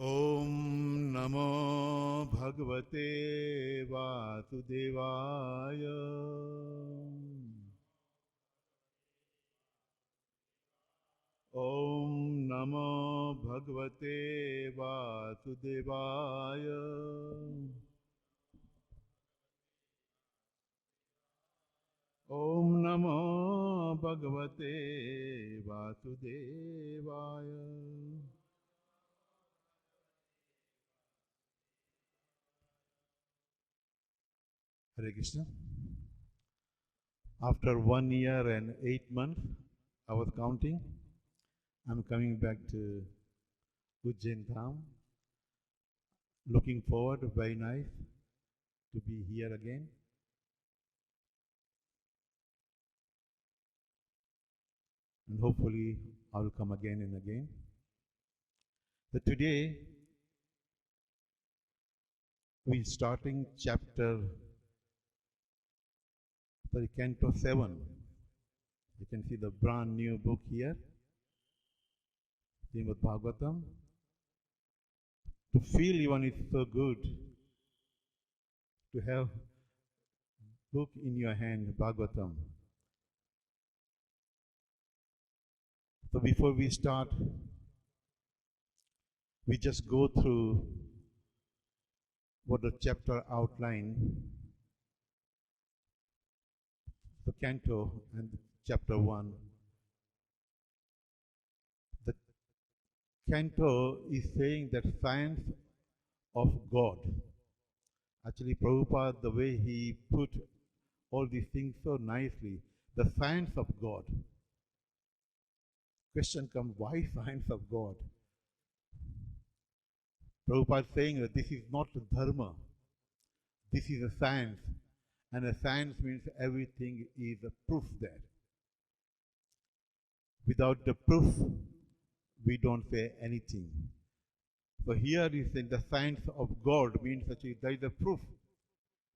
ॐ नमो भगवते वासुदेवाय। ॐ नमो भगवते वासुदेवाय। ॐ नमो भगवते वासुदेवाय। Hare Krishna. After 1 year and 8 months, I was counting. I'm coming back to Ujjain Dham. Looking forward, very nice to be here again. And hopefully I will come again and again. So today we're starting Canto 7. You can see the brand new book here, Srimad Bhagavatam. To feel even it's so good to have book in your hand, Bhagavatam. So before we start, we just go through what the chapter outline, the canto and chapter 1. The canto is saying that science of God. Actually, Prabhupada, the way he put all these things so nicely, the science of God. Question comes, why science of God? Prabhupada is saying that this is not dharma, this is a science. And a science means everything is a proof there. Without the proof, we don't say anything. So here is in the science of God means actually there is a proof.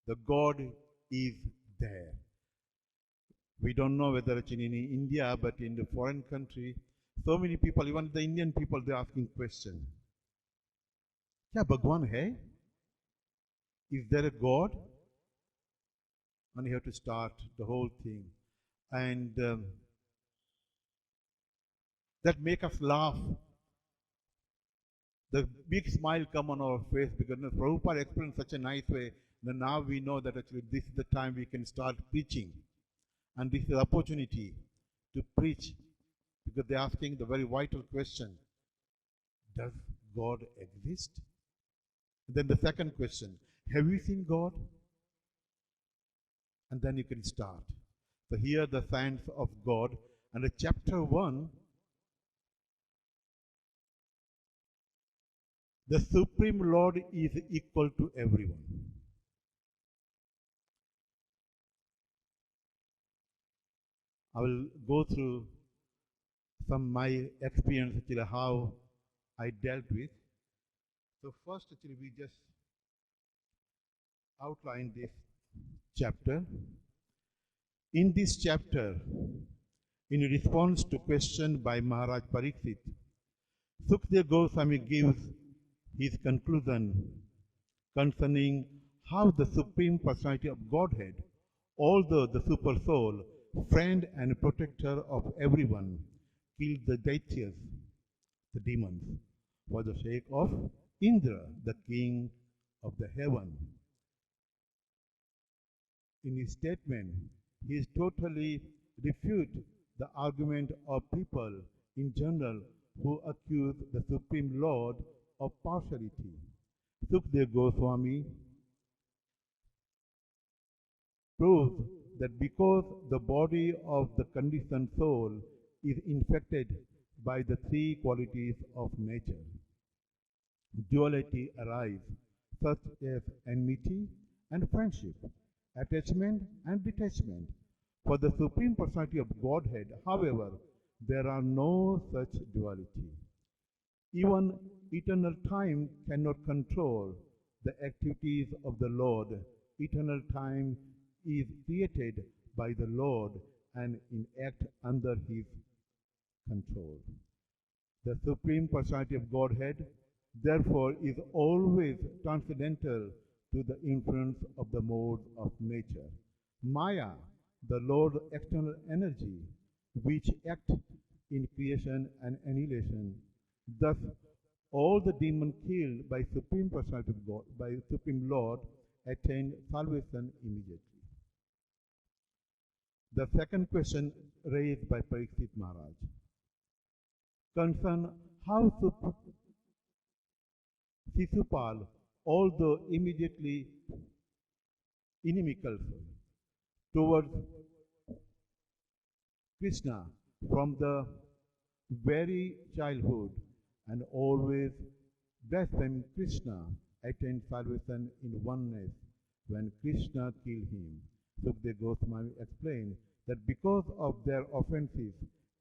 The God is there. We don't know whether it's in India, but in the foreign country, so many people, even the Indian people, they're asking questions. Kya Bhagwan hai? Is there a God? And you have to start the whole thing. And that make us laugh. The big smile come on our face because Prabhupada explained in such a nice way that now we know that actually this is the time we can start preaching. And this is the opportunity to preach because they're asking the very vital question, does God exist? And then the second question, have you seen God? And then you can start. So here the science of God, and the chapter 1, the Supreme Lord is equal to everyone. I will go through some my experience actually how I dealt with. So first actually we just outline this chapter. In this chapter, in response to question by Maharaj Pariksit, Sukadeva Goswami gives his conclusion concerning how the Supreme Personality of Godhead, although the Super Soul, friend and protector of everyone, killed the Daityas, the demons, for the sake of Indra, the king of the heaven. In his statement, he is totally refute the argument of people in general who accuse the Supreme Lord of partiality. Sukadeva Goswami proves that because the body of the conditioned soul is infected by the three qualities of nature, duality arises, such as enmity and friendship, attachment and detachment. For the Supreme Personality of Godhead, however, there are no such duality. Even eternal time cannot control the activities of the Lord. Eternal time is created by the Lord and in act under His control. The Supreme Personality of Godhead therefore is always transcendental to the influence of the modes of nature. Maya, the Lord's external energy, which act in creation and annihilation. Thus, all the demons killed by Supreme Personality of God, by Supreme Lord, attained salvation immediately. The second question raised by Parikshit Maharaj concern how Sisupal, although immediately inimical towards Krishna from the very childhood and always blaspheming Krishna, attained salvation in oneness when Krishna killed him. Sukdev Goswami explained that because of their offenses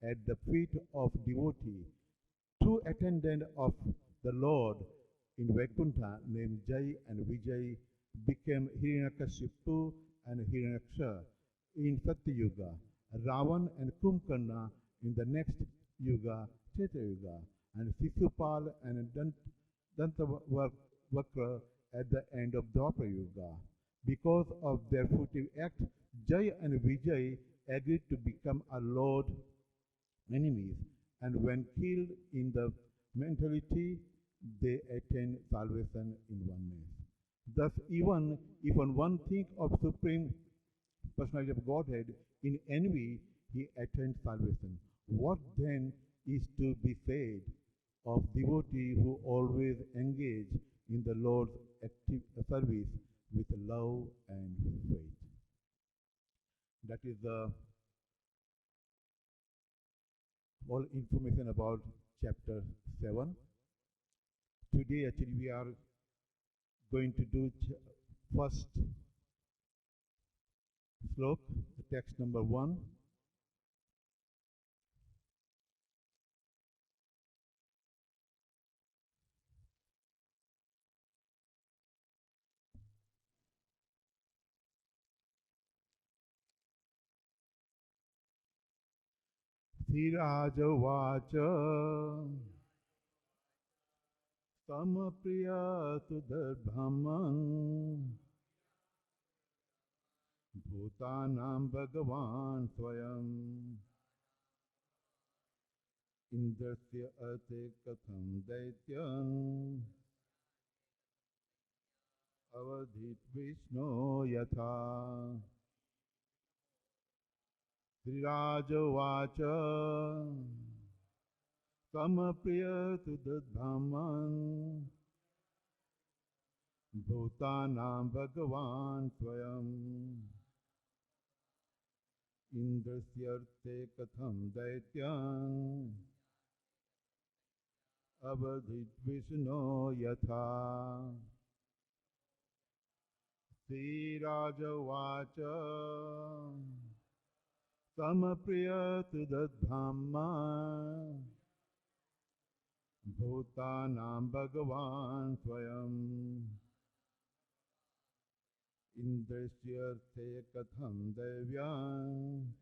at the feet of devotee, two attendants of the Lord in Vaikuntha named Jai and Vijay became Hiranyakashipu and Hiranyaksha in Satya Yuga, Ravan and Kumbhakarna in the next Yuga, Treta Yuga, and Sisupal and Dantavakra at the end of Dwapara Yuga. Because of their furtive act, Jai and Vijay agreed to become a Lord enemies, and when killed in the mentality, they attain salvation in oneness. Thus, even if one think of Supreme Personality of Godhead in envy, he attains salvation. What then is to be said of devotee who always engage in the Lord's active service with love and faith? That is the all information about chapter 7. Today actually we are going to do first slok, the text number 1. Siraja Vacha Samapriya Sudarbhaman Bhutanam Bhagavan Swayam Indrasya Ate Katham Daityan Avadhit Vishnu Yatha Siraja Vacha Samapriya Sudarbhaman Bhutanam Bhagavan Swayam Indrasyarte Katham Daityan Avadhit Vishnu Yatha Sri Raja Vacha Samapriya Tudadhamma Bhutanam Bhagavan Swayam Indrasyarte Katham Devyam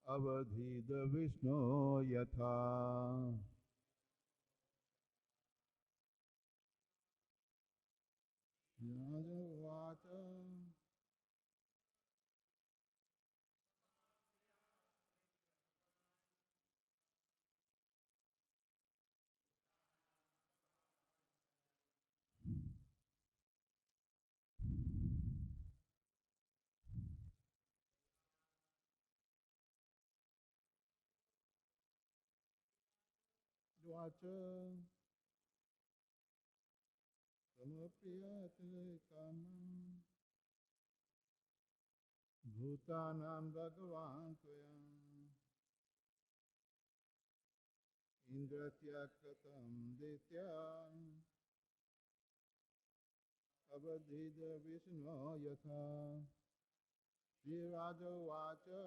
Avadhita Vishnu Yatha. Vacha Samapriyate Kamam Bhutanam Bhagavan Swayam Indrasya Katam Dityam Avadhita Vishnu Yatha Sri Raja Vacha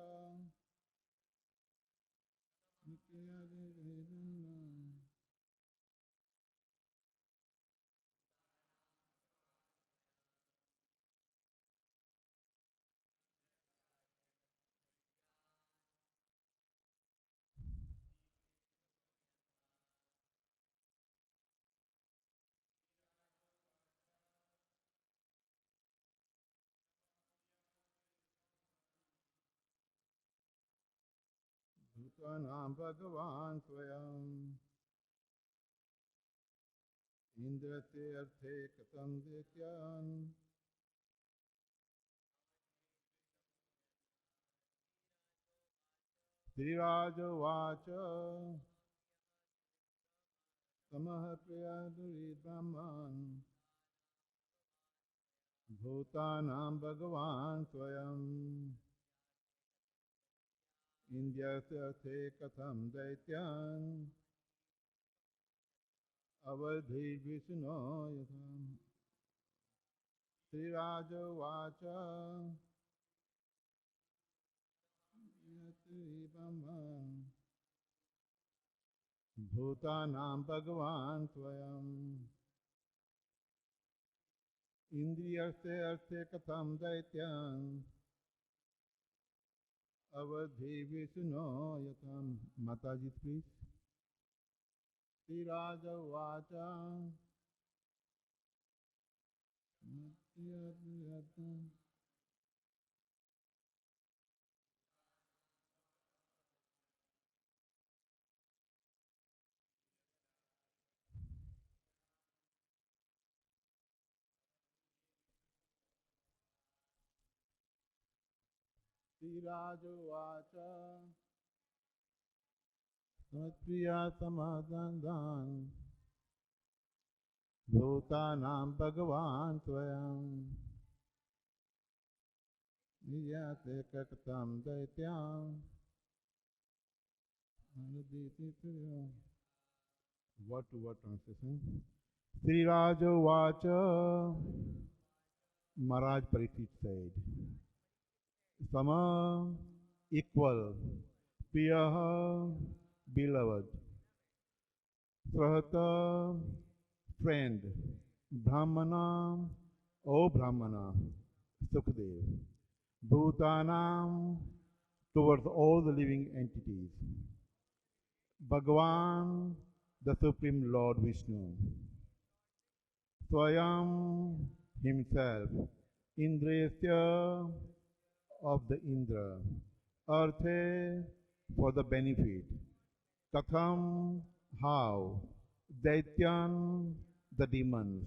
Swanam Bhagavan Swayam Indrate Arthe Katam Detyan Sriraja Vacha Samaha Priyaduri Brahman Bhutanam Bhagavan Swayam Indyate Katham Daityan Avadhi Vishno Yatham Sri Raja Vacha Yati Brahman Bhutanam Bhagavan Swayam Indriyase Arte Katham Daityan Avadhi Vishno Yatam. Mataji, please. Sri Raja Vacha Sri Raja Vacha Satpriya Samadhandan Bhutanam Bhagavan Swayam Niyate Kakatam Daityam Word to word translation. Sri Raja Vacha Maharaj Parikshit said, Sama equal, Priya beloved, Srahata friend, Brahmana, O Brahmana, Sukadev, Bhutanam towards all the living entities, Bhagavan, the Supreme Lord Vishnu, Swayam himself, Indrasya of the Indra, Arthe for the benefit, Katham how, Daityan the demons,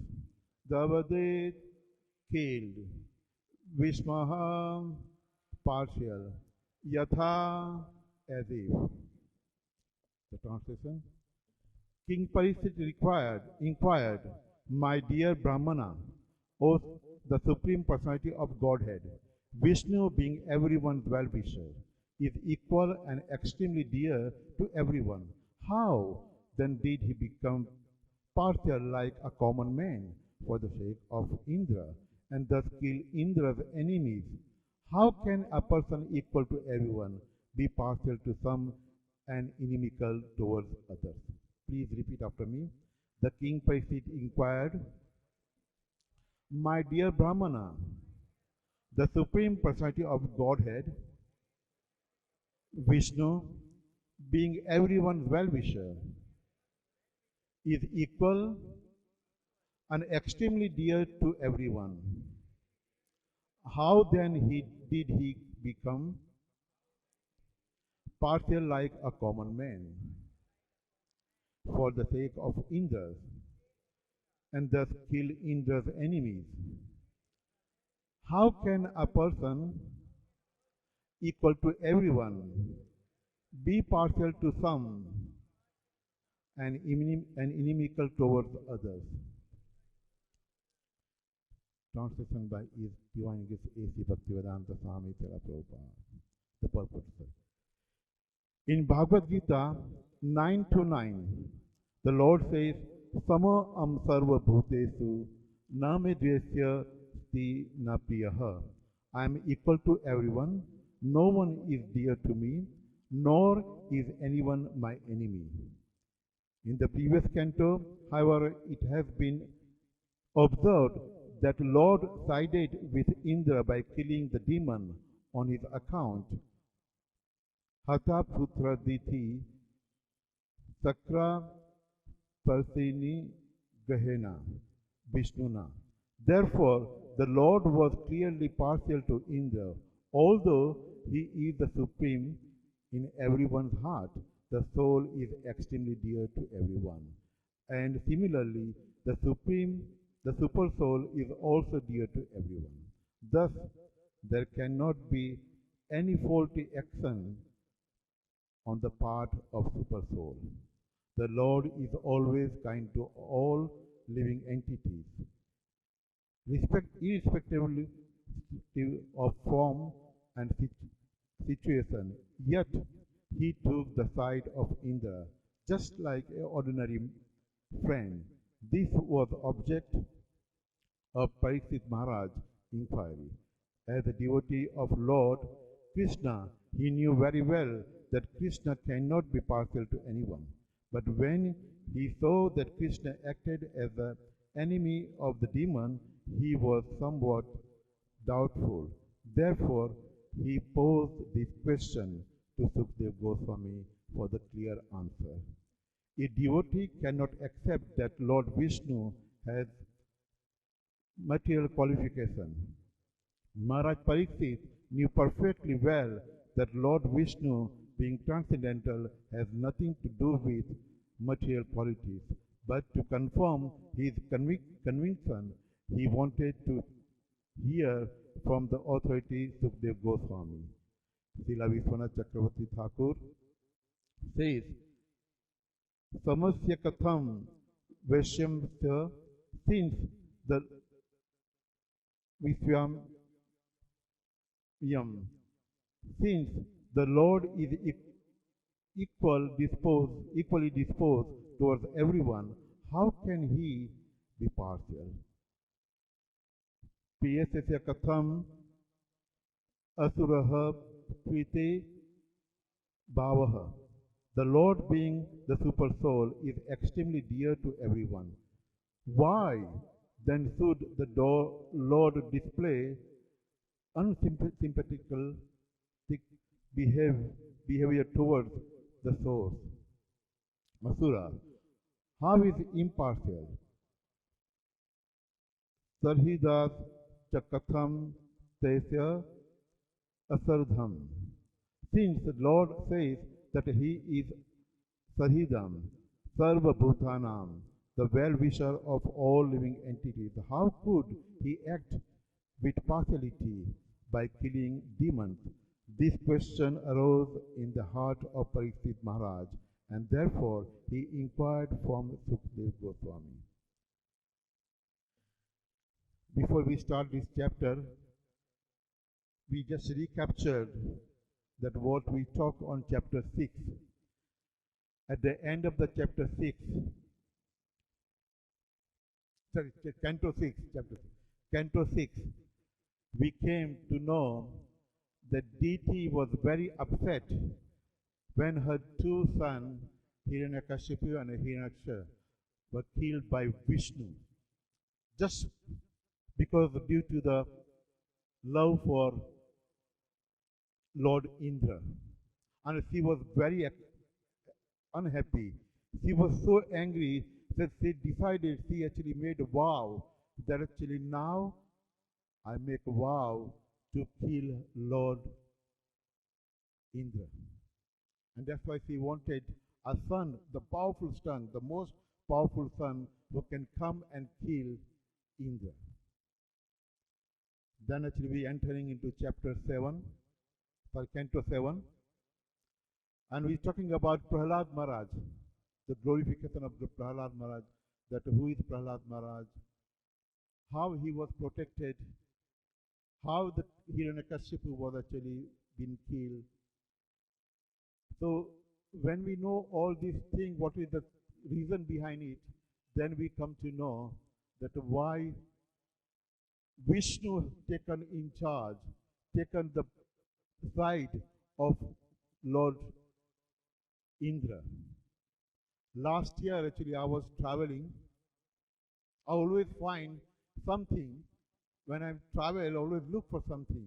Davadit killed, Vishmaha partial, Yatha as if. The translation. King Parikshit inquired, My dear Brahmana, O the Supreme Personality of Godhead, Vishnu being everyone's well-wisher, is equal and extremely dear to everyone. How then did he become partial like a common man for the sake of Indra and thus kill Indra's enemies? How can a person equal to everyone be partial to some and inimical towards others? Please repeat after me. The king Parikshit inquired, My dear Brahmana, the Supreme Personality of Godhead, Vishnu, being everyone's well-wisher, is equal and extremely dear to everyone. How then did he become partial like a common man for the sake of Indra and thus kill Indra's enemies? How can a person equal to everyone be partial to some and inimical towards others? Translation by His Divine Grace A.C. Bhaktivedanta Swami Srila Prabhupada. The purpose. In Bhagavad Gita 9-9, the Lord says, Sama sarva bhutesu na me dvesya sti na priyaha. I am equal to everyone. No one is dear to me, nor is anyone my enemy. In the previous canto, however, it has been observed that Lord sided with Indra by killing the demon on his account. Hatha putra diti sakra parsini gahena Vishnuna. Therefore, the Lord was clearly partial to Indra, although he is the supreme in everyone's heart. The soul is extremely dear to everyone. And similarly, the super soul is also dear to everyone. Thus, there cannot be any faulty action on the part of super soul. The Lord is always kind to all living entities, irrespectively of form and situation. Yet, he took the side of Indra, just like an ordinary friend. This was the object of Parikshit Maharaj's inquiry. As a devotee of Lord Krishna, he knew very well that Krishna cannot be partial to anyone. But when he saw that Krishna acted as the enemy of the demon, he was somewhat doubtful. Therefore, he posed this question to Sukadeva Goswami for the clear answer. A devotee cannot accept that Lord Vishnu has material qualification. Maharaj Pariksit knew perfectly well that Lord Vishnu, being transcendental, has nothing to do with material qualities. But to confirm his conviction, he wanted to hear from the authority Sukadeva Goswami. Srila Vishwanath Chakravarti Thakur says, Samasya Katham Vaishyamsya, since the Vishwam Yam, since the Lord is equally disposed towards everyone, how can he be partial? Piyasya katham asuraha prite bhavaha. The Lord, being the super soul, is extremely dear to everyone. Why then should the Lord display unsympathetical behavior towards the source? Asura, how is impartial? Sarhidas chakatham tesya asardham. Since the Lord says that he is Sarhidam, Sarva Bhutanam, the well-wisher of all living entities, how could he act with partiality by killing demons? This question arose in the heart of Parikshit Maharaj, and therefore he inquired from Sukadeva Goswami. Before we start this chapter, we just recaptured that what we talked on chapter 6. At the end of the chapter 6, Canto 6, chapter 6, Canto 6, we came to know that Deity was very upset when her two sons, Hiranyakashipu and Hiranyaksha, were killed by Vishnu, just because due to the love for Lord Indra. And she was very unhappy. She was so angry that she decided, she actually made a vow that actually now I make a vow to kill Lord Indra. And that's why she wanted a son, the powerful son, the most powerful son who can come and kill Indra. Then actually we entering into chapter 7, for Canto 7, and we're talking about Prahlad Maharaj, the glorification of the Prahlad Maharaj, that who is Prahlad Maharaj, how he was protected, how the Hiranyakashipu was actually been killed. So when we know all these things, what is the reason behind it, then we come to know that why Vishnu taken in charge, taken the side of Lord Indra. Last year actually I was traveling. I always find something. When I travel, I always look for something.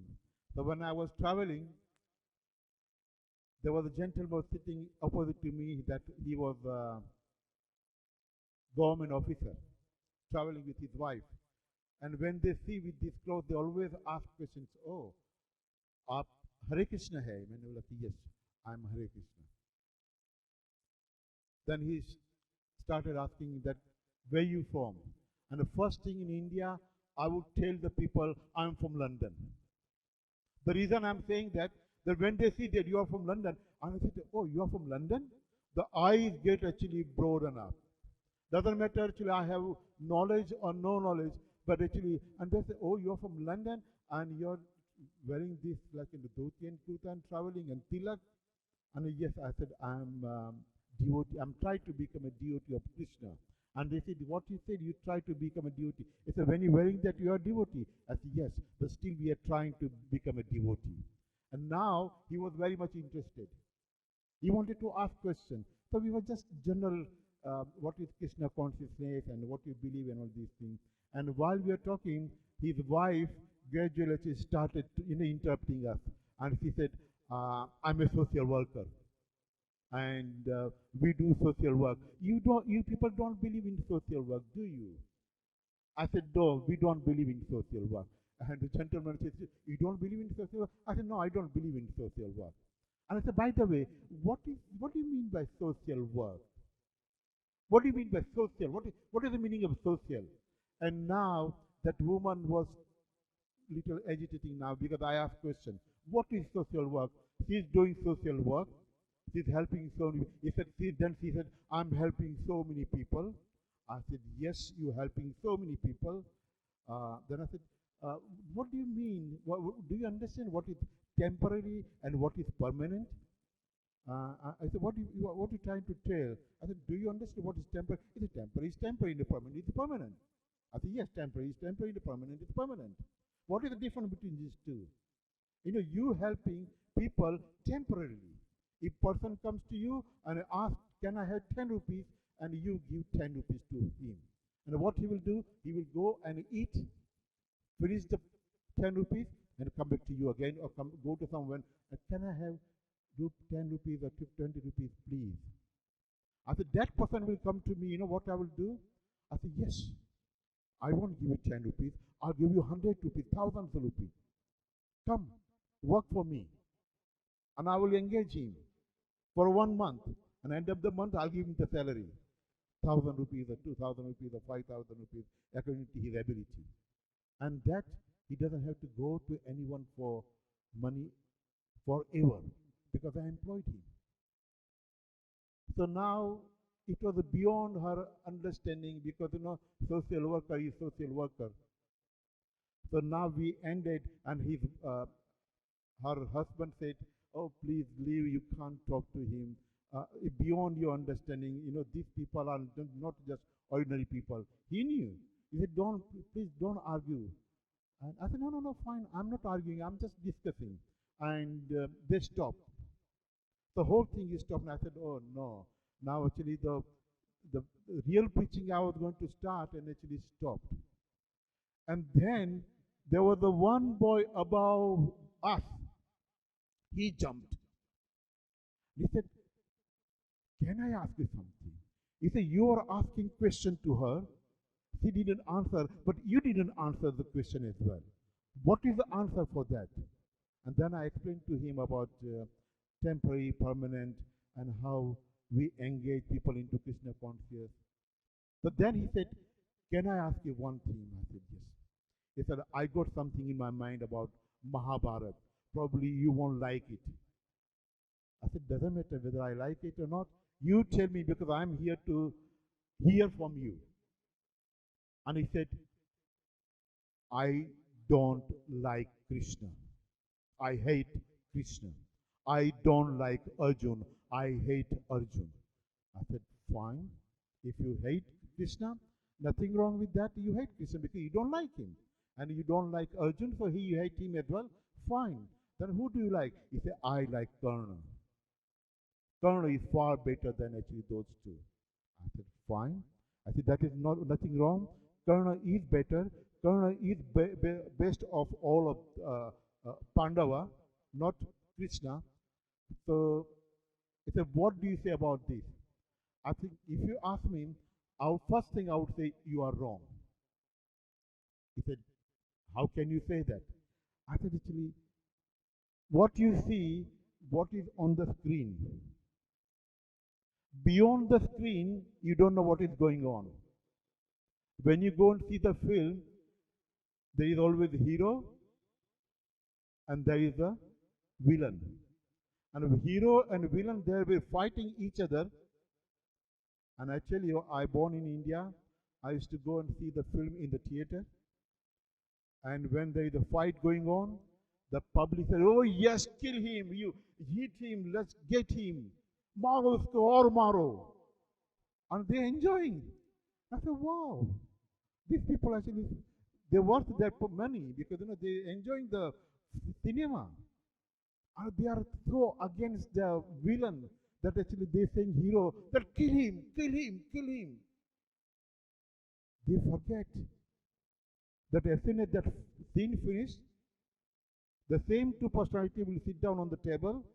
So when I was traveling, there was a gentleman sitting opposite to me that he was a government officer, traveling with his wife. And when they see with this clothes, they always ask questions, oh, आप हरे कृष्ण है? मैंने बोला कि yes, I'm Hare Krishna. Then he started asking that, where you from? And the first thing in India, I would tell the people, I'm from London. The reason I'm saying that when they see that you are from London, and I said, oh, you are from London? The eyes get actually broadened up. Doesn't matter actually I have knowledge or no knowledge, but actually, and they say, oh, you're from London and you're wearing this like in the dhoti and kurta and traveling and tilak. And yes, I said, I'm devotee. I'm trying to become a devotee of Krishna. And they said, what you said, you try to become a devotee. I said, when you're wearing that, you are a devotee. I said, yes, but still we are trying to become a devotee. And now he was very much interested. He wanted to ask questions. So we were just general, what is Krishna consciousness and what you believe and all these things. And while we were talking, his wife gradually started interrupting us. And she said, I'm a social worker. And we do social work. You people don't believe in social work, do you? I said, no, we don't believe in social work. And the gentleman said, you don't believe in social work? I said, no, I don't believe in social work. And I said, by the way, what do you mean by social work? What do you mean by social? What is the meaning of social? And now that woman was little agitating now because I asked question. What is social work? She's doing social work. She's helping so many. Then she said, I'm helping so many people. I said, yes, you're helping so many people. Then I said, what do you mean? Do you understand what is temporary and what is permanent? I said, what are you trying to tell? I said, do you understand what is temporary? He said, temporary is temporary, and permanent is permanent. I said, yes, temporary is temporary, and permanent is permanent. What is the difference between these two? You helping people temporarily. If person comes to you and asks, can I have 10 rupees? And you give 10 rupees to him. And what he will do, he will go and eat, finish the 10 rupees, and come back to you again, or go to someone, and can I have 10 rupees or 20 rupees, please? I said, that person will come to me, what I will do? I said, yes, I won't give you 10 rupees, I'll give you 100 rupees, thousands of rupees. Come, work for me. And I will engage him for 1 month. And end of the month, I'll give him the salary. 1,000 rupees or 2,000 rupees or 5,000 rupees according to his ability. And that he doesn't have to go to anyone for money forever because I employed him. So now it was beyond her understanding because social worker is social worker. So now we ended and her husband said, oh, please leave, you can't talk to him. Beyond your understanding, these people are not just ordinary people. He knew. He said, please don't argue. And I said, no, fine, I'm not arguing, I'm just discussing. And they stopped. The whole thing is stopped, and I said, oh no. Now actually the real preaching I was going to start and actually stopped. And then there was the one boy above us. He jumped. He said, can I ask you something? He said, you are asking question to her. She didn't answer, but you didn't answer the question as well. What is the answer for that? And then I explained to him about temporary, permanent, and how we engage people into Krishna consciousness. So then he said, can I ask you one thing? I said, yes. He said, I got something in my mind about Mahabharata. Probably you won't like it. I said, doesn't matter whether I like it or not. You tell me because I'm here to hear from you. And he said, I don't like Krishna. I hate Krishna. I don't like Arjun. I hate Arjun. I said, fine. If you hate Krishna, nothing wrong with that. You hate Krishna because you don't like him. And you don't like Arjun, so you hate him as well. Fine. Then who do you like? He said, I like Karna. Karna is far better than actually those two. I said, fine. I said, that is nothing wrong. Karna is better. Karna is best of all of Pandava, not Krishna. So he said, what do you say about this? I think if you ask me, our first thing I would say, you are wrong. He said, how can you say that? I said, actually, what you see, what is on the screen. Beyond the screen, you don't know what is going on. When you go and see the film, there is always a hero and there is a villain. And the hero and villain, they will be fighting each other. And I tell you, I born in India, I used to go and see the film in the theater. And when there is a fight going on, the public said, oh yes, kill him, you hit him, let's get him. Maro usko or maro. And they're enjoying. I said, wow, these people actually, they're worth their money because they're enjoying the cinema. And they are so against the villain that actually they're saying hero, that kill him, kill him, kill him. They forget that as soon as that scene finished, the same two personalities will sit down on the table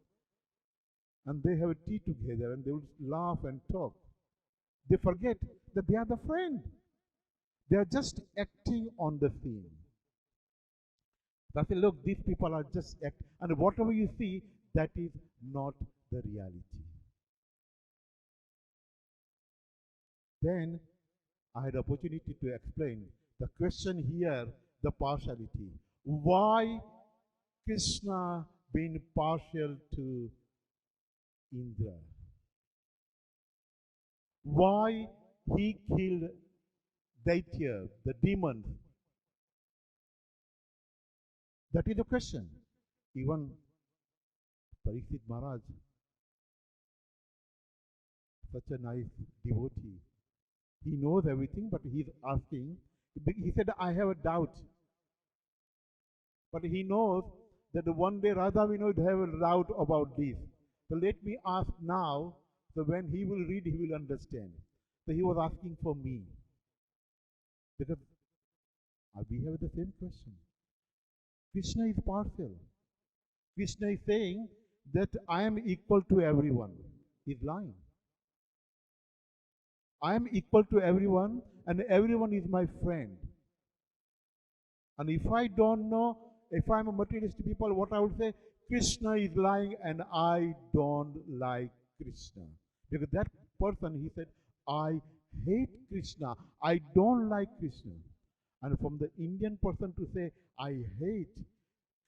and they have a tea together and they will laugh and talk. They forget that they are the friend. They are just acting on the scene. I say, look, these people are just acting, and whatever you see, that is not the reality. Then I had opportunity to explain the question here, the partiality. Why Krishna being partial to Indra? Why he killed Daitya, the demons? That is the question. Even Parikshit Maharaj, such a nice devotee, he knows everything, but he's asking. He said, I have a doubt. But he knows that one day Radha Vinod have a doubt about this. So let me ask now, so when he will read, he will understand. So he was asking for me. Because we have the same question. Krishna is partial. Krishna is saying that I am equal to everyone. He's lying. I am equal to everyone and everyone is my friend. And if I don't know, if I'm a materialistic people, what I would say, Krishna is lying and I don't like Krishna. Because that person, he said, I hate Krishna. I don't like Krishna. And from the Indian person to say, I hate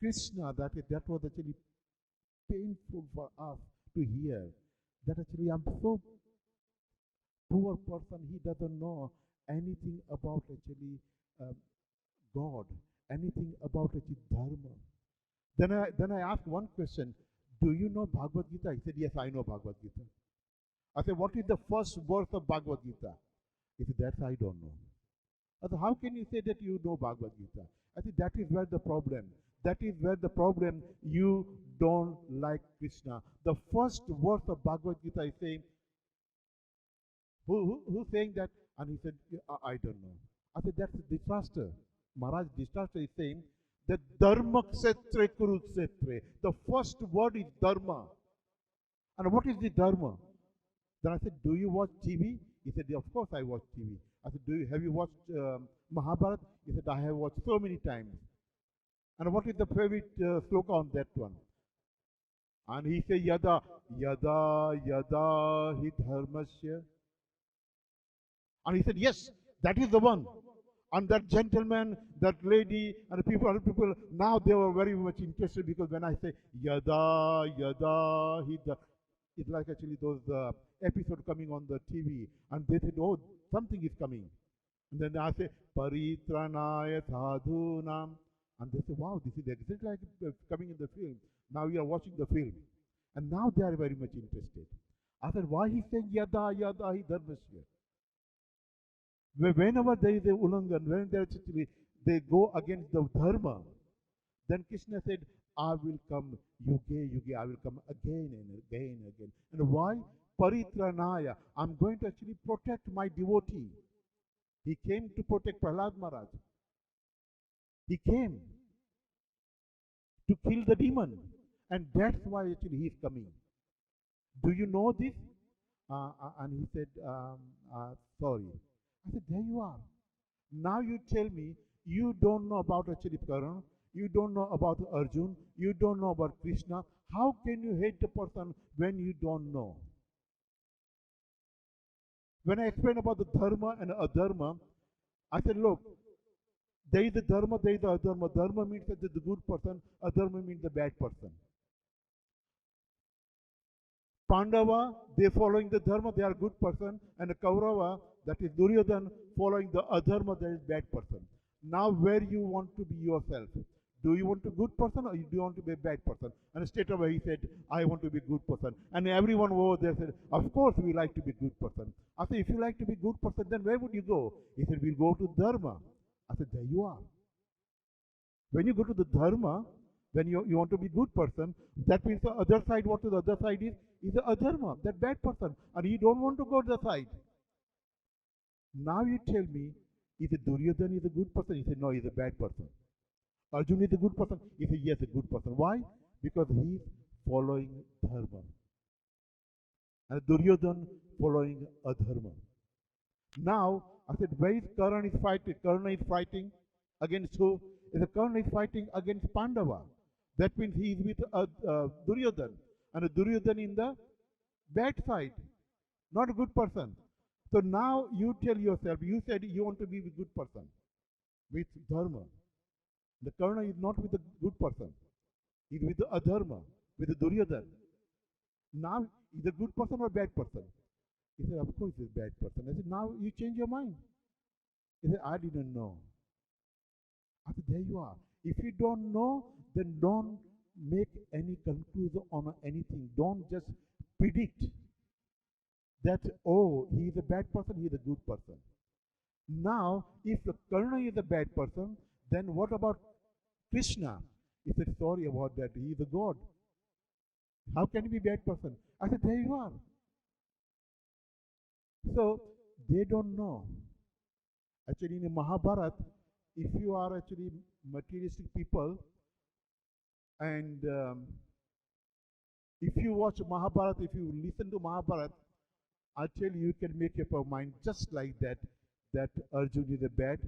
Krishna, that was actually painful for us to hear. That actually I'm so poor person, he doesn't know anything about actually God, anything about actually Dharma. Then I asked one question, do you know Bhagavad Gita? He said, yes, I know Bhagavad Gita. I said, what is the first verse of Bhagavad Gita? He said, that I don't know. I said, how can you say that you know Bhagavad Gita? I said, that is where the problem. That is where the problem, you don't like Krishna. The first verse of Bhagavad Gita is saying, who's saying that? And he said, I don't know. I said, that's Dhritarashtra. Maharaj Dhritarashtra is saying that Dharma Kshetre Kurukshetre. The first word is Dharma. And what is the Dharma? Then I said, do you watch TV? He said, of course I watch TV. I said, have you watched Mahabharata? He said, I have watched so many times. And what is the favorite sloka on that one? And he said, Yada, Yada, Yada, Hi Dharmasya. And he said, yes, that is the one. And that gentleman, that lady, and other people, now they were very much interested because when I say Yada, Yada, it's like actually those episodes coming on the TV. And they said, oh, something is coming. And then I say, Paritranaya Sadhunam. And they say, wow, this is exactly like coming in the film. Now we are watching the film. And now they are very much interested. I said, why he saying Yada, Yada, Hi Dharmasya? Whenever there is a ulangan, when they go against the dharma, then Krishna said, I will come yuge, yuge, I will come again and again and again. And why? Paritranaya, I'm going to actually protect my devotee. He came to protect Prahlad Maharaj. He came to kill the demon. And that's why actually he is coming. Do you know this? And he said, sorry. I said, there you are. Now you tell me, you don't know about actually Karan. you don't know about Arjun, you don't know about Krishna. How can you hate the person when you don't know? When I explain about the dharma and adharma, I said, look, there is the dharma, there is the adharma. Dharma means that the good person, adharma means the bad person. Pandava, they following the dharma, they are good person, and the Kaurava, that is Duryodhan, following the adharma, that is bad person. Now where you want to be yourself? Do you want to be a good person or do you want to be a bad person? And straight away he said, I want to be a good person. And everyone over there said, of course we like to be a good person. I said, if you like to be a good person, then where would you go? He said, we'll go to dharma. I said, there you are. When you go to the dharma, when you want to be a good person, that means the other side, what the other side is the adharma, that bad person. And you don't want to go to the side. Now you tell me, is it Duryodhan is a good person? He said, no, he's a bad person. Arjun is a good person? He said, yes, a good person. Why? Because he is following dharma. And Duryodhan following adharma. Now, I said, where is Karna is fighting? Karna is fighting against who? Karna is fighting against Pandava. That means he is with Duryodhan. And Duryodhan in the bad side. Not a good person. So now you tell yourself, you said you want to be with a good person. With dharma. The Karna is not with a good person. He is with the adharma, with the Duryodhan. Now, is a good person or bad person? He said, of course he's a bad person. I said, now you change your mind. He said, I didn't know. I said, there you are. If you don't know, then don't make any conclusion on anything. Don't just predict that, oh, he is a bad person, he is a good person. Now, if the Karna is a bad person, then what about Krishna? He said, sorry about that, he is a god. How can he be a bad person? I said, there you are. So, they don't know. Actually, in Mahabharata, if you are actually materialistic people, and if you watch Mahabharata, if you listen to Mahabharata, I tell you, you can make up your mind just like that, that Arjun is a bad,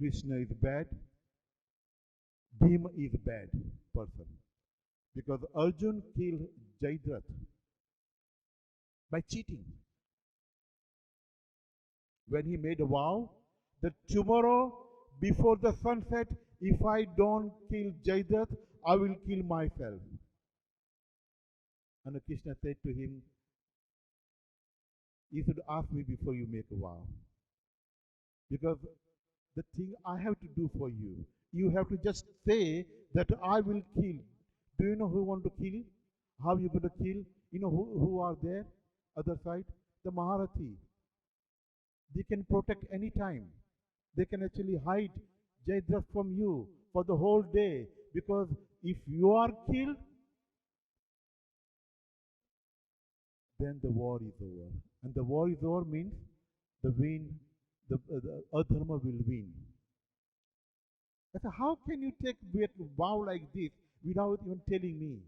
Krishna is bad, Bhima is a bad person. Because Arjun killed Jayadratha by cheating. When he made a vow that tomorrow before the sunset, if I don't kill Jayadratha, I will kill myself. And Krishna said to him, you should ask me before you make a vow. Because the thing I have to do for you, you have to just say that I will kill. Do you know who want to kill? How you going to kill? You know who are there? Other side? The Maharathi. They can protect any time. They can actually hide Jayadratha from you for the whole day. Because if you are killed, then the war is over. And the war is over means the adharma will win. So how can you take a vow like this without even telling me?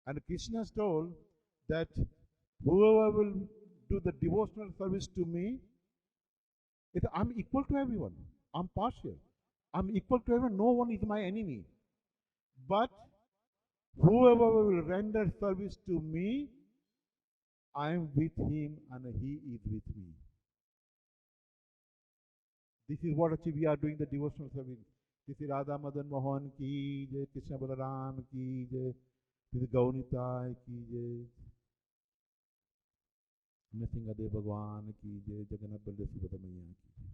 And Krishna told that whoever will do the devotional service to me, I'm equal to everyone. I'm partial. I'm equal to everyone. No one is my enemy. But whoever will render service to me, I am with him and he is with me. This is what actually we are doing the devotional service. This is Radha Madan Mohan ki jai, Krishna Balaram ki jai, this is Gaunitai ki jai, Nrsimhadev Bhagwan ki jai, Jagannath Baldev Subhadra Maiya ki jai.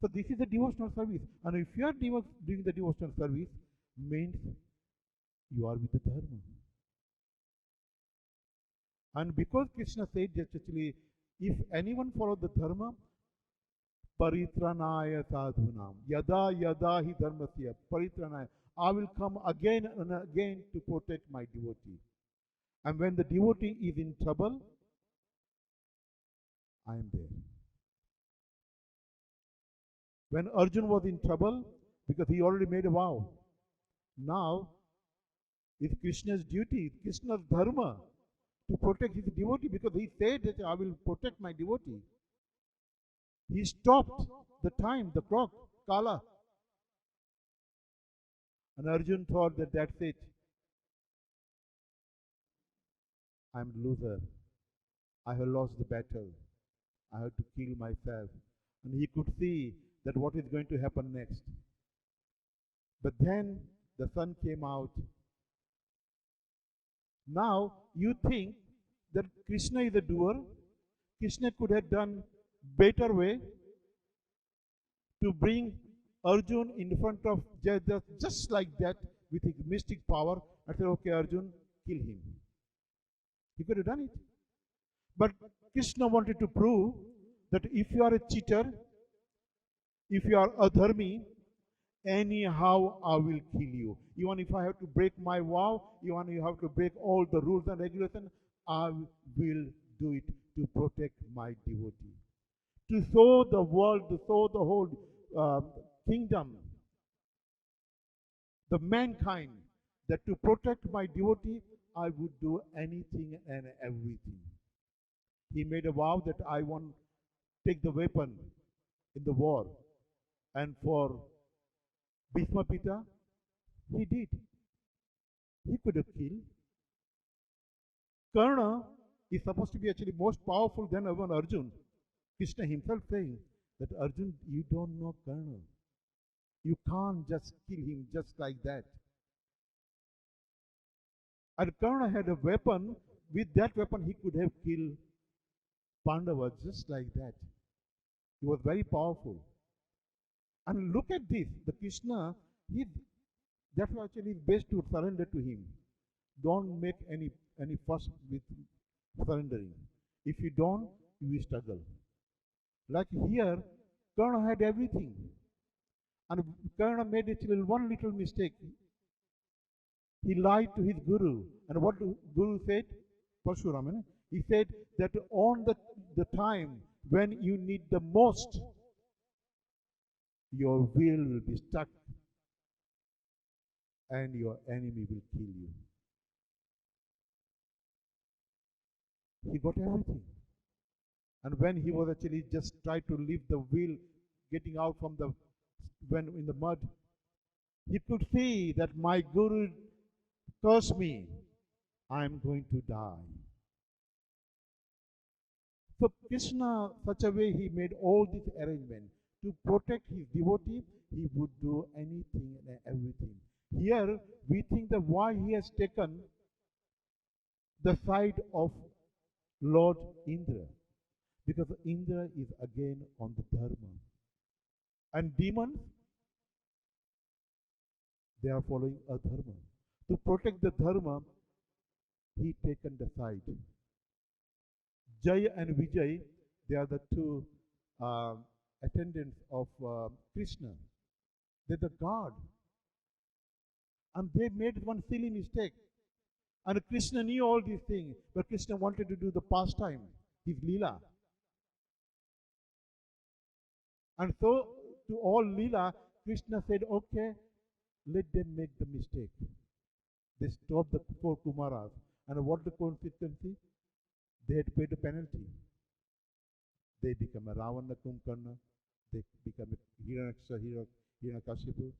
So this is the devotional service. And if you are doing the devotional service, means you are with the dharma. And because Krishna said that actually, if anyone follows the dharma, paritranaya sadhunam, yada yada hi dharmasya, paritranaya, I will come again and again to protect my devotee. And when the devotee is in trouble, I am there. When Arjun was in trouble, because he already made a vow, now it's Krishna's duty, Krishna's dharma, to protect his devotee, because he said that I will protect my devotee. He stopped the time, the clock, Kala. And Arjun thought that that's it. I'm loser. I have lost the battle. I have to kill myself. And he could see that what is going to happen next. But then the sun came out. Now you think that Krishna is a doer. Krishna could have done better way to bring Arjun in front of just like that with his mystic power and say, okay, Arjun, kill him. He could have done it. But Krishna wanted to prove that if you are a cheater, if you are a dharmi, anyhow I will kill you. Even if I have to break my vow, even if I have to break all the rules and regulations, I will do it to protect my devotee. To show the world, to show the whole kingdom, the mankind, that to protect my devotee, I would do anything and everything. He made a vow that I won't take the weapon in the war. And for Bhishma Pita, he did. He could have killed. Karna is supposed to be actually most powerful than even Arjun. Krishna himself saying that Arjun, you don't know Karna. You can't just kill him just like that. And Karna had a weapon. With that weapon, he could have killed Pandava just like that. He was very powerful. And look at this. The Krishna, that's why actually it's best to surrender to him. Don't make any fuss with surrendering. If you don't, you will struggle. Like here, Karna had everything. And Karna made actually one little mistake. He lied to his guru. And what the guru said? Parshurama. He said that on the time when you need the most, your will will be stuck and your enemy will kill you. He got everything. And when he was actually just trying to leave the wheel, getting out from when in the mud, he could see that my guru cursed me. I am going to die. So Krishna, such a way he made all this arrangement to protect his devotee. He would do anything and everything. Here we think that why he has taken the side of Lord Indra, because Indra is again on the dharma, and demons, they are following a dharma. To protect the dharma, he taken the side. Jai and Vijay, they are the two attendants of Krishna. They're the god. And they made one silly mistake. And Krishna knew all these things, but Krishna wanted to do the pastime, his Leela. And so, to all Leela, Krishna said, okay, let them make the mistake. They stopped the four Kumaras. And what the consequence? They had paid a penalty. They become a Ravana Kumbhakarna. They become a Hiranyakashipu.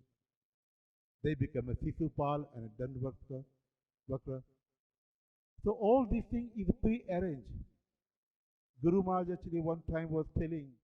They become a Sisupal and a Dandavakra. So all these things is pre-arranged. Guru Maharaj actually one time was telling